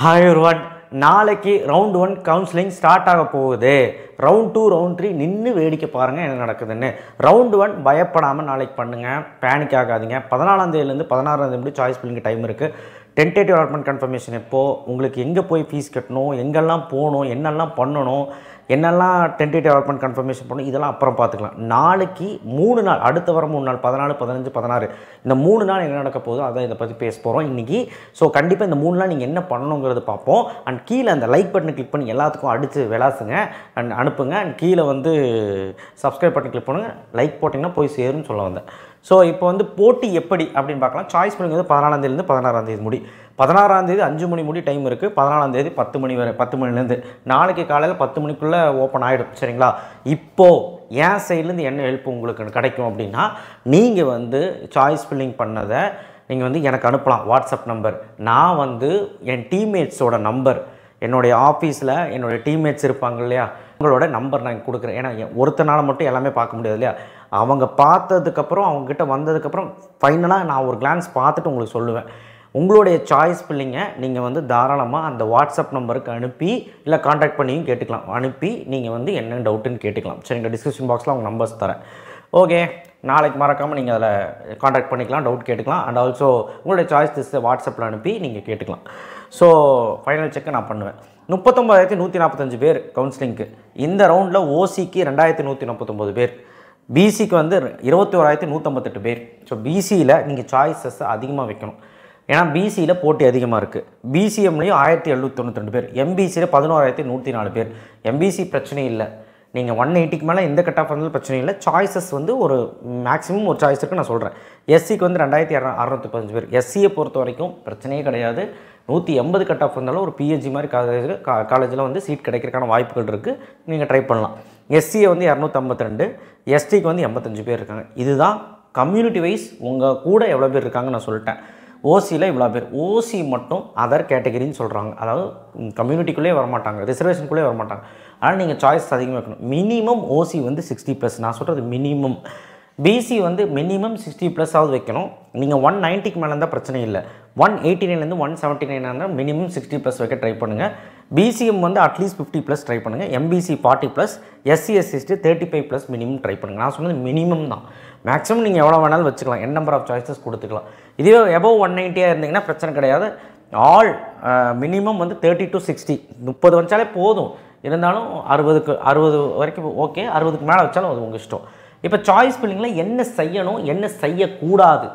Hi everyone, நாளைக்கு round 1 counselling start ஆக போகுது. ரவுண்ட் 2 ரவுண்ட் 3 நின்று வேடிக்கை பாருங்கள் என்ன நடக்குதுன்னு. ரவுண்ட் 1 பயப்படாமல் நாளைக்கு பண்ணுங்கள், பேனிக் ஆகாதீங்க. 14ஆம் தேதியிலேருந்து 16ஆம் தேதி முடியும் சாய்ஸ் ஃபில்லிங் டைம் இருக்குது. டென்டேட்டிவ் அலாட்மெண்ட் கன்ஃபர்மேஷன் எப்போது, உங்களுக்கு எங்கே போய் ஃபீஸ் கட்டணும், எங்கெல்லாம் போகணும், என்னெல்லாம் பண்ணணும், என்னெல்லாம் டென்டேட்டிவ் அலாட்மெண்ட் கன்ஃபர்மேஷன் பண்ணணும், இதெல்லாம் அப்புறம் பார்த்துக்கலாம். நாளைக்கு 3 நாள், அடுத்த வர 3 நாள் 14, 15, 16 இந்த 3 நாள் என்ன நடக்க போகுதோ அதான் இதை பற்றி பேச போகிறோம் இன்றைக்கி. ஸோ கண்டிப்பாக இந்த 3 நாள் நீங்கள் என்ன பண்ணணுங்கிறது பார்ப்போம். அண்ட் கீழே அந்த லைக் பட்டனை கிளிக் பண்ணி எல்லாத்துக்கும் அடித்து விளாசுங்க அண்ட் அனுப்புங்க. அண்ட் கீழே வந்து சப்ஸ்கிரைப் பட்டன் கிளிக் பண்ணுங்கள். லைக் போட்டிங்கன்னா போய் சேரும்னு சொல்ல வந்தேன். ஸோ இப்போ வந்து போட்டி எப்படி அப்படின்னு பார்க்கலாம். சாய்ஸ் ஃபில்லிங் வந்து 14ஆம் தேதியிலேருந்து 16ஆம் தேதி முடி. 16ஆம் தேதி 5 மணி முடி டைம் இருக்குது. 14ஆம் தேதி 10 மணி வரை, 10 மணிலேருந்து நாளைக்கு காலையில் 10 மணிக்குள்ளே ஓப்பன் ஆகிடும். சரிங்களா? இப்போது என் சைட்லேருந்து என்ன ஹெல்ப் உங்களுக்கு கிடைக்கும் அப்படின்னா, நீங்கள் வந்து சாய்ஸ் ஃபில்லிங் பண்ணதை நீங்கள் வந்து எனக்கு அனுப்பலாம் வாட்ஸ்அப் நம்பர். நான் வந்து என் டீம்மேட்ஸோட நம்பர், என்னுடைய ஆஃபீஸில் என்னுடைய டீம்மேட்ஸ் இருப்பாங்க இல்லையா, உங்களோட நம்பர் நான் கொடுக்குறேன். ஏன்னா ஒருத்தனால் மட்டும் எல்லாமே பார்க்க முடியாது இல்லையா. அவங்க பார்த்ததுக்கப்புறம், அவங்ககிட்ட வந்ததுக்கப்புறம் ஃபைனலாக நான் ஒரு கிளான்ஸ் பார்த்துட்டு உங்களுக்கு சொல்லுவேன். உங்களுடைய சாய்ஸ் ஃபில்லிங்கை நீங்கள் வந்து தாராளமாக அந்த வாட்ஸ்அப் நம்பருக்கு அனுப்பி, இல்லை கான்டாக்ட் பண்ணியும் கேட்டுக்கலாம். அனுப்பி நீங்கள் வந்து என்ன டவுட்டுன்னு கேட்டுக்கலாம். சரிங்க, டிஸ்கிரிப்ஷன் பாக்ஸில் அவங்க நம்பர்ஸ் தரேன். ஓகே, நாளைக்கு மறக்காமல் நீங்கள் அதில் கான்டாக்ட் பண்ணிக்கலாம், டவுட் கேட்டுக்கலாம். அண்ட் ஆல்சோ உங்களுடைய சாய்ஸ் லிஸ்ட்டை வாட்ஸ்அப்பில் அனுப்பி நீங்கள் கேட்டுக்கலாம். ஸோ ஃபைனல் செக்கை நான் பண்ணுவேன். 39,145 பேர் கவுன்சிலிங்க்கு. இந்த ரவுண்டில் ஓசிக்கு 2,149 பேர், பிசிக்கு வந்து 21,158 பேர். ஸோ பிசியில் நீங்கள் சாய்ஸஸ் அதிகமாக வைக்கணும். ஏன்னா பிசியில் போட்டி அதிகமாக இருக்குது. பிசிஎம்லேயும் 1,792 பேர், எம்பிசியில் 11,104 பேர். எம்பிசி பிரச்சனை இல்லை, நீங்கள் 180க்கு மேலே எந்த கட் ஆஃப் இருந்தாலும் பிரச்சனை இல்லை. சாய்ஸஸ் வந்து ஒரு மேக்ஸிமம் ஒரு சாய்ஸ் இருக்குது நான் சொல்கிறேன். எஸ்சிக்கு வந்து 2,615 பேர். எஸ்சியை பொறுத்த வரைக்கும் பிரச்சனையே கிடையாது. 180 கட் ஆஃப் இருந்தாலும் ஒரு பிஹெச்சி மாதிரி காலேஜில் வந்து சீட் கிடைக்கிறதுக்கான வாய்ப்புகள் இருக்குது. நீங்கள் ட்ரை பண்ணலாம். எஸ்சியை வந்து 252, எஸ்டிக்கு வந்து 85 பேர் இருக்காங்க. இதுதான் கம்யூனிட்டி வைஸ் உங்கள் கூட எவ்வளோ பேர் இருக்காங்க நான் சொல்லிட்டேன். ஓசியில் இவ்வளோ பேர். ஓசி மட்டும் அதர் கேட்டகரின்னு சொல்கிறாங்க, அதாவது கம்யூனிட்டிக்குள்ளே வரமாட்டாங்க, ரிசர்வேஷனுக்குள்ளே வரமாட்டாங்க. ஆனால் நீங்கள் சாய்ஸ் அதிகமாக வைக்கணும். மினிமம் ஓசி வந்து 60+, நான் சொல்கிறது மினிமம். பிசி வந்து மினிமம் 60+ ஆகுது வைக்கணும். நீங்கள் 190க்கு மேலே இருந்தால் பிரச்சனை இல்லை. 189லேருந்து 179 இருந்தால் மினிமம் 60+ வைக்க ட்ரை பண்ணுங்கள். பிசிஎம் வந்து அட்லீஸ்ட் 50+ ட்ரை பண்ணுங்கள். MBC 40+, SC SC 35+ minimum try பண்ணுங்கள். நான் சொன்னது மினிமம் தான். மேக்ஸிமம் நீங்கள் எவ்வளோ வேணாலும் வச்சுக்கலாம், என் நம்பர் ஆஃப் சாய்ஸஸ் கொடுத்துக்கலாம். இதுவே எபோவ் 190 இருந்தீங்கன்னா பிரச்சனை கிடையாது. ஆல் மினிமம் வந்து 30 to 60, 30 வச்சாலே போதும். இருந்தாலும் 60 வரைக்கும் ஓகே, 60க்கு மேலே வச்சாலும் அது உங்கள் இஷ்டம். இப்போ சாய்ஸ் ஃபில்லிங்கில் என்ன செய்யணும், என்ன செய்யக்கூடாது,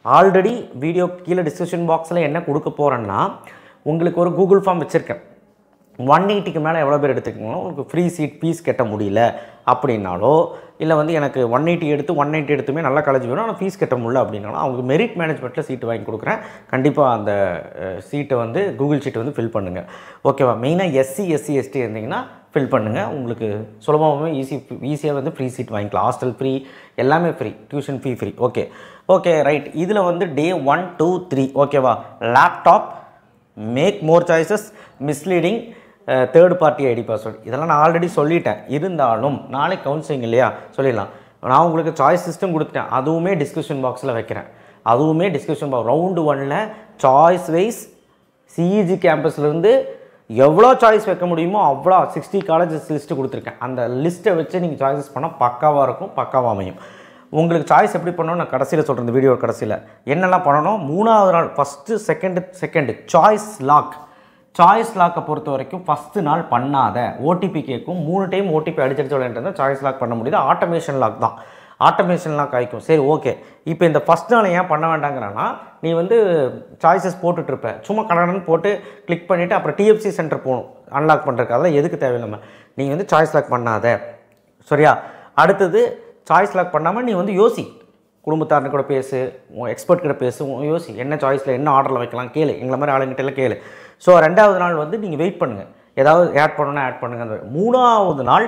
ஆல்ரெடி வீடியோ கீழே டிஸ்கிரிப்ஷன் பாக்ஸில் என்ன கொடுக்க போகிறேன்னா, உங்களுக்கு ஒரு கூகுள் ஃபார்ம் வச்சுருக்கேன். 180க்கு மேலே எவ்வளோ பேர் எடுத்துக்கிங்களோ உங்களுக்கு ஃப்ரீ சீட் ஃபீஸ் கட்ட முடியல அப்படின்னாலோ, இல்லை வந்து எனக்கு 180 எடுத்துமே நல்ல காலேஜ் வேணும் ஆனால் ஃபீஸ் கட்ட முடியல அப்படின்னாலும், அவங்க மெரிட் மேனேஜ்மெண்ட்டில் சீட்டு வாங்கி கொடுக்குறேன். கண்டிப்பாக அந்த சீட்டை வந்து கூகுள் ஷீட்டை வந்து ஃபில் பண்ணுங்கள். ஓகேவா? மெயினாக எஸ்சி எஸ்டி இருந்தீங்கன்னா ஃபில் பண்ணுங்கள். உங்களுக்கு சுலபமாகவே ஈஸியாக வந்து ஃப்ரீ சீட் வாங்கிக்கலாம். ஹாஸ்டல் ஃப்ரீ, எல்லாமே free, tuition fee free. Okay right. இதில் வந்து டே 1, 2, 3 ஓகேவா? Laptop, make more choices, misleading, third party ID password, இதெல்லாம் நான் ஆல்ரெடி சொல்லிட்டேன். இருந்தாலும் நாளைக்கு கவுன்சிலிங் இல்லையா, சொல்லிடலாம். நான் உங்களுக்கு சாய்ஸ் சிஸ்டம் கொடுத்துட்டேன், அதுவுமே டிஸ்கிரிப்ஷன் பாக்ஸில் வைக்கிறேன். அதுவுமே டிஸ்கிரிப்ஷன் பாக்ஸ். ரவுண்டு 1ல் சாய்ஸ் வைஸ் சிஇஜி கேம்பஸ்லேருந்து எவ்வளோ சாய்ஸ் வைக்க முடியுமோ அவ்வளோ 60 காலேஜஸ் லிஸ்ட்டு கொடுத்துருக்கேன். அந்த லிஸ்ட்டை வச்சு நீங்கள் சாய்ஸஸ் பண்ணால் பக்காவாக இருக்கும், பக்காவாக அமையும். உங்களுக்கு சாய்ஸ் எப்படி பண்ணணும் நான் கடைசியில் சொல்கிறேன். இந்த வீடியோ கடைசியில் என்னெல்லாம் பண்ணணும். 3வது நாள் ஃபஸ்ட்டு செகண்டு சாய்ஸ் லாக்கை பொறுத்த வரைக்கும் ஃபஸ்ட்டு நாள் பண்ணாத. ஓடிபி கேட்கும், 3 டைம் ஓடிபி அடிச்சடிச்சு விளையாண்டுருந்தால் சாய்ஸ் லாக் பண்ண முடியுது. ஆட்டோமேஷன் லாக் தான், ஆட்டோமேஷன் லாக் ஆகிக்கும். சரி ஓகே. இப்போ இந்த ஃபஸ்ட் நாள் ஏன் பண்ண வேண்டாங்கிறான்னா, நீ வந்து சாய்ஸஸ் போட்டுட்ருப்ப, சும்மா கடன்னு போட்டு கிளிக் பண்ணிவிட்டு அப்புறம் டிஎஃப்சி சென்டர் போகணும் அன்லாக் பண்ணுறதுக்கு. அதெல்லாம் எதுக்கு தேவையில்லாமல் நீங்கள் வந்து சாய்ஸ் லாக் பண்ணாத. சரியா? அடுத்தது சாய்ஸ் லாக் பண்ணாமல் நீ வந்து யோசி, குடும்பத்தாரனு கூட பேசு, எக்ஸ்பர்ட் கிட்ட பேசு, யோசி என்ன சாய்ஸில் என்ன ஆர்டரில் வைக்கலாம் கேளு, எங்களை மாதிரி ஆளுங்கிட்டலாம் கேளு. ஸோ 2வது நாள் வந்து நீங்கள் வெயிட் பண்ணுங்கள், ஏதாவது ஆட் பண்ணணுன்னா ஆட் பண்ணுங்கள். 3வது நாள்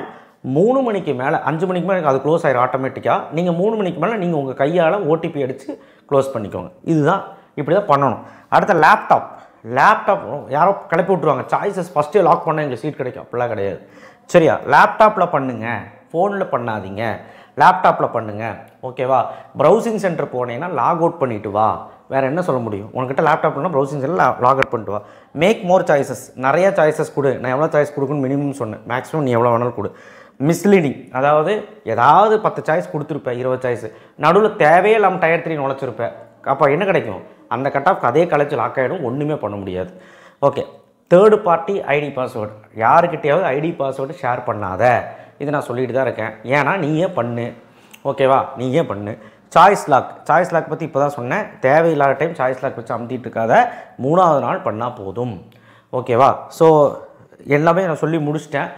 3 மணிக்கு மேலே, 5 மணிக்கு மேலே அது க்ளோஸ் ஆகிடும் ஆட்டோமேட்டிக்காக. நீங்கள் 3 மணிக்கு மேலே நீங்கள் உங்கள் கையால் ஓடிபி அடித்து க்ளோஸ் பண்ணிக்கோங்க. இதுதான், இப்படி தான் பண்ணணும். அடுத்த லேப்டாப் யாரோ கிளப்பி விட்ருவாங்க, சாய்ஸஸ் ஃபஸ்ட்டே லாக் பண்ணால் எங்களுக்கு சீட் கிடைக்கும், அப்படிலாம் கிடையாது. சரியா? லேப்டாப்பில் பண்ணுங்கள், ஃபோனில் பண்ணாதீங்க, லேப்டாப்பில் பண்ணுங்கள். ஓகேவா? ப்ரௌசிங் சென்டர் போனீங்கன்னா லாக் அவுட் பண்ணிவிட்டு வா, வேறு என்ன சொல்ல முடியும்? உனக்கிட்ட லேப்டாப் இல்லைனா ப்ரௌசிங் செல்லில் லாக் அவுட் பண்ணிட்டு வா. மேக் மோர் சாய்ஸஸ், நிறையா சாய்ஸஸ் கொடு. நான் எவ்வளோ சாய்ஸ் கொடுக்குன்னு மினிமம் சொன்னேன், மேக்ஸிமம் நீ எவ்வளோ வேணாலும் கொடு. மிஸ்லீடிங், அதாவது ஏதாவது 10 சாய்ஸ் கொடுத்துருப்பேன், 20 சாய்ஸ் நடுவில் தேவையே இல்லாமல் டயர் 3 நுழைச்சிருப்பேன். அப்போ என்ன கிடைக்கும்? அந்த கட் ஆஃப்க்கு அதே காலேஜ் லாக் ஆகிடும், ஒன்றுமே பண்ண முடியாது. Okay, third party ID password, யாருக்கிட்டையாவது ஐடி பாஸ்வேர்டு ஷேர் பண்ணாத. இது நான் சொல்லிட்டு தான் இருக்கேன், ஏன்னா நீயே பண்ணு. ஓகேவா, நீயே பண்ணு. சாய்ஸ் லாக் பற்றி இப்போ தான் சொன்னேன். தேவையில்லாத டைம் சாய்ஸ் லாக் வச்சு அமுத்திட்டு இருக்காத, 3வது நாள் பண்ணால் போதும். ஓகேவா, ஸோ எல்லாமே நான் சொல்லி முடிச்சிட்டேன்.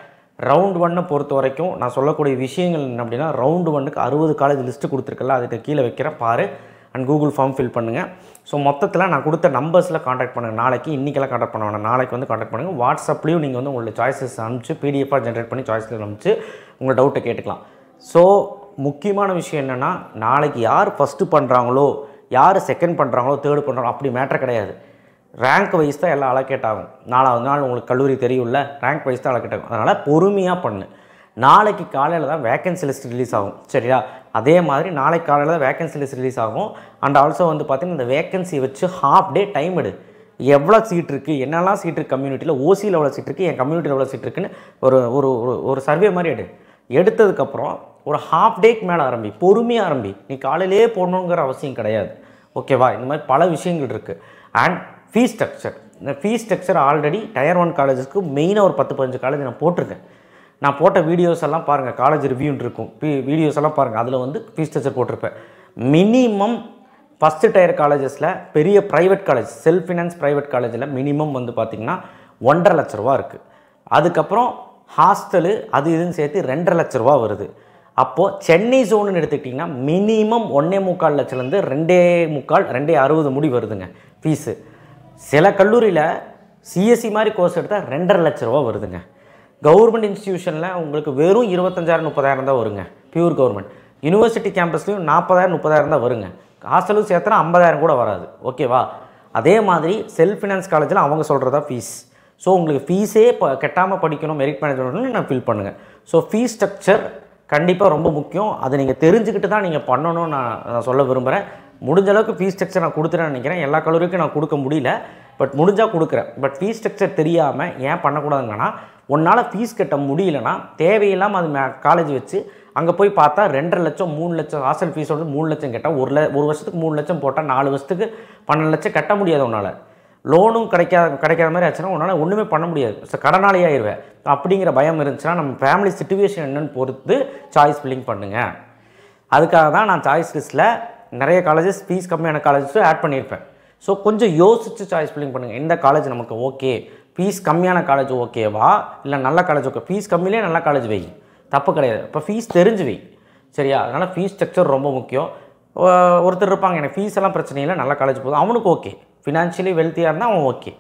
ரவுண்ட் 1 பொறுத்த வரைக்கும் நான் சொல்லக்கூடிய விஷயங்கள் என்ன அப்படின்னா, ரவுண்டு 1க்கு 60 காலேஜ் லிஸ்ட்டு கொடுத்துருக்கல, அதுக்கு கீழே வைக்கிறேன் பாரு, அண்ட் கூகுள் ஃபார்ம் ஃபில் பண்ணுங்கள். ஸோ மொத்தத்தில் நான் கொடுத்த நம்பர்ஸில் காண்டாக்ட் பண்ணுங்கள். நாளைக்கு இன்றைக்கெல்லாம் காண்டாக்ட் பண்ண வேணாம், நாளைக்கு வந்து காண்டாக்ட் பண்ணுங்கள். வாட்ஸ்அப்லேயும் நீங்கள் வந்து உங்களோட சாய்ஸஸ் அனுப்பிச்சு பிடிஎஃபாக ஜென்ரேட் பண்ணி சாய்ஸில் அனுப்பிச்சு உங்களோட டவுட்டை கேட்டுக்கலாம். ஸோ முக்கியமான விஷயம் என்னென்னா, நாளைக்கு யார் ஃபஸ்ட்டு பண்ணுறாங்களோ, யார் செகண்ட் பண்ணுறாங்களோ, தேர்டு பண்ணுறாங்களோ அப்படி மேட்டர் கிடையாது. ரேங்க் வைஸ் தான் எல்லாம் அலோகேட் ஆகும். 4வது நாள் உங்களுக்கு கல்லூரி தெரியும்ல, ரேங்க் வைஸ் தான் அலோகேட் ஆகும். அதனால் பொறுமையாக பண்ணு. நாளைக்கு காலையில் தான் வேக்கன்சி லிஸ்ட் ரிலீஸ் ஆகும், சரியா? அதே மாதிரி நாளைக்கு காலையில் தான் வேக்கன்சி லிஸ்ட் ரிலீஸ் ஆகும். அண்ட் ஆல்சோ வந்து பார்த்திங்கன்னா, இந்த வேக்கன்சி வச்சு ஹாஃப் டே டைம் எடு. எவ்வளோ சீட் இருக்குது, என்னெல்லாம் சீட் இருக்குது கம்யூனிட்டியில், ஓசியில் எவ்வளோ சீட் இருக்குது, என் கம்யூனிட்டியில் எவ்வளோ சீட் இருக்குன்னு ஒரு ஒரு ஒரு சர்வே மாதிரி எடுத்ததுக்கப்புறம் ஒரு ஹாஃப் டேக்கு மேலே ஆரம்பி, பொறுமையாக ஆரம்பி. நீ காலையிலே போடணுங்கிற அவசியம் கிடையாது. ஓகேவா, இந்த மாதிரி பல விஷயங்கள் இருக்குது. அண்ட் ஃபீஸ் ஸ்ட்ரக்சர், இந்த ஃபீஸ் ஸ்ட்ரக்சர் ஆல்ரெடி டயர் 1 காலேஜஸ்க்கு மெயினாக ஒரு 10-15 காலேஜ் நான் போட்டிருக்கேன். நான் போட்ட வீடியோஸ் எல்லாம் பாருங்கள், காலேஜ் ரிவ்யூன்னு இருக்கும், வீடியோஸ் எல்லாம் பாருங்கள், அதில் வந்து ஃபீஸ் ஸ்ட்ரக்சர் போட்டிருப்பேன். மினிமம் ஃபஸ்ட்டு டயர் காலேஜஸில், பெரிய private college, self finance private காலேஜில் மினிமம் வந்து பார்த்திங்கன்னா 1.5 லட்ச ரூபா இருக்குது. அதுக்கப்புறம் ஹாஸ்டலு அது இதுன்னு சேர்த்து 2.5 லட்ச ரூபா வருது. அப்போது சென்னை ஜோனுன்னு எடுத்துக்கிட்டிங்கன்னா மினிமம் 1.25 லட்சத்துலேருந்து 2.25 2.60 முடி வருதுங்க ஃபீஸு. சில கல்லூரியில் சிஎஸ்சி மாதிரி கோர்ஸ் எடுத்தால் 2.5 லட்ச ரூபா வருதுங்க. கவர்மெண்ட் இன்ஸ்டியூஷனில் உங்களுக்கு வெறும் 25,000-30,000 தான் வருங்க, பியூர் கவர்மெண்ட். யூனிவர்சிட்டி கேம்பஸ்லையும் 40,000-30,000 தான் வருங்க. ஹாஸ்டலும் சேர்த்தனா 50,000 கூட வராது. ஓகேவா, அதே மாதிரி செல்ஃப் ஃபினான்ஸ் காலேஜில் அவங்க சொல்கிறதா ஃபீஸ். ஸோ உங்களுக்கு ஃபீஸே கட்டாமல் படிக்கணும், மெரிட் மேனேஜ்மெண்ட்னு நான் ஃபில் பண்ணுங்கள். ஸோ ஃபீஸ் ஸ்ட்ரக்சர் கண்டிப்பாக ரொம்ப முக்கியம். அதை நீங்கள் தெரிஞ்சுக்கிட்டு தான் நீங்கள் பண்ணணும்னு நான் சொல்ல விரும்புகிறேன். முடிஞ்ச அளவுக்கு ஃபீஸ் ஸ்ட்ரக்சர் நான் கொடுத்துட்டேன்னு நினைக்கிறேன். எல்லா கல்லூரிக்கும் நான் கொடுக்க முடியல, பட் முடிஞ்சால் கொடுக்குறேன். பட் ஃபீஸ் ஸ்ட்ரக்சர் தெரியாமல் ஏன் பண்ணக்கூடாதுங்கன்னா, உன்னால் ஃபீஸ் கட்ட முடியலன்னா தேவையில்லாமல் அது காலேஜ் வச்சு அங்கே போய் பார்த்தா 2.5 லட்சம் 3 லட்சம் ஹாஸ்டல் ஃபீஸோட 3 லட்சம் கேட்டால் ஒரு வருஷத்துக்கு 3 லட்சம் போட்டால் 4 வருஷத்துக்கு 12 லட்சம் கட்ட முடியாது உன்னால். லோனும் கிடைக்காத மாதிரி ஆச்சுன்னா உன்னால் ஒன்றுமே பண்ண முடியாது. ஸோ கடனாளி ஆயிடுவேன். அப்படிங்கிற பயம் இருந்துச்சுன்னா நம்ம ஃபேமிலி சிச்சுவேஷன் என்னன்னு பொறுத்து சாய்ஸ் ஃபில்லிங் பண்ணுங்கள். அதுக்காக தான் நான் சாய்ஸ் லிஸ்ட்டில் நிறைய காலேஜஸ் ஃபீஸ் கம்மியான காலேஜஸும் ஆட் பண்ணியிருப்பேன். ஸோ கொஞ்சம் யோசித்து சாய்ஸ் ஃபில்லிங் பண்ணுங்கள். எந்த காலேஜ் நமக்கு ஓகே, ஃபீஸ் கம்மியான காலேஜ் ஓகேவா, இல்லை நல்ல காலேஜ் ஓகே. ஃபீஸ் கம்மியிலே நல்ல காலேஜ் வை, தப்பு கிடையாது. இப்போ ஃபீஸ் தெரிஞ்சு வை, சரியா? அதனால் ஃபீஸ் ஸ்ட்ரக்சர் ரொம்ப முக்கியம். ஒருத்தர் இருப்பாங்க, எனக்கு ஃபீஸ் எல்லாம் பிரச்சனை இல்லை, நல்ல காலேஜ் போதும், அவனுக்கு ஓகே, ஃபினான்ஷியலி வெல்த்தியாக இருந்தால் அவன் ஓகே.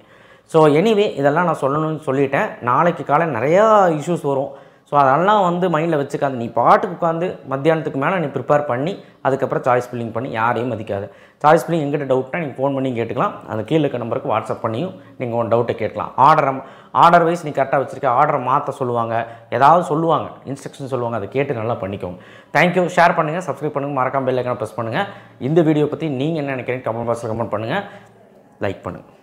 ஸோ எனிவே இதெல்லாம் நான் சொல்லணும்னு சொல்லிட்டேன். நாளைக்கு காலை நிறையா இஷ்யூஸ் வரும். ஸோ அதெல்லாம் வந்து மைண்டில் வச்சுக்காது. நீ பாட்டுக்கு உட்காந்து மத்தியானத்துக்கு மேலே நீ ப்ரிப்பேர் பண்ணி அதுக்கப்புறம் சாய்ஸ் ஃபில்லிங் பண்ணி யாரையும் மதிக்காது. சாய்ஸ் ஃபில்லிங் எங்கிட்ட டவுட்னா நீங்கள் ஃபோன் பண்ணி கேட்டுக்கலாம். அந்த கீழே இருக்க நம்பருக்கு வாட்ஸ்அப் பண்ணியும் நீங்கள் உன் டவுட்டை கேட்கலாம். ஆர்டர் வைஸ் நீ கரெக்டாக வச்சுருக்க, ஆர்டரை மாற்ற சொல்லுவாங்க, ஏதாவது சொல்லுவாங்க, இன்ஸ்ட்ரக்ஷன் சொல்லுவாங்க, அதை கேட்டு நல்லா பண்ணிக்கோங்க. தேங்க்யூ. ஷேர் பண்ணுங்கள், சப்ஸ்கிரைப் பண்ணுங்கள், மறக்காம பெல் ஐக்கானை ப்ரெஸ் பண்ணுங்கள். இந்த வீடியோ பற்றி நீங்கள் என்ன நினைக்கிறீங்க கமெண்ட் பாக்ஸில் கமெண்ட் பண்ணுங்கள், லைக் பண்ணுங்கள்.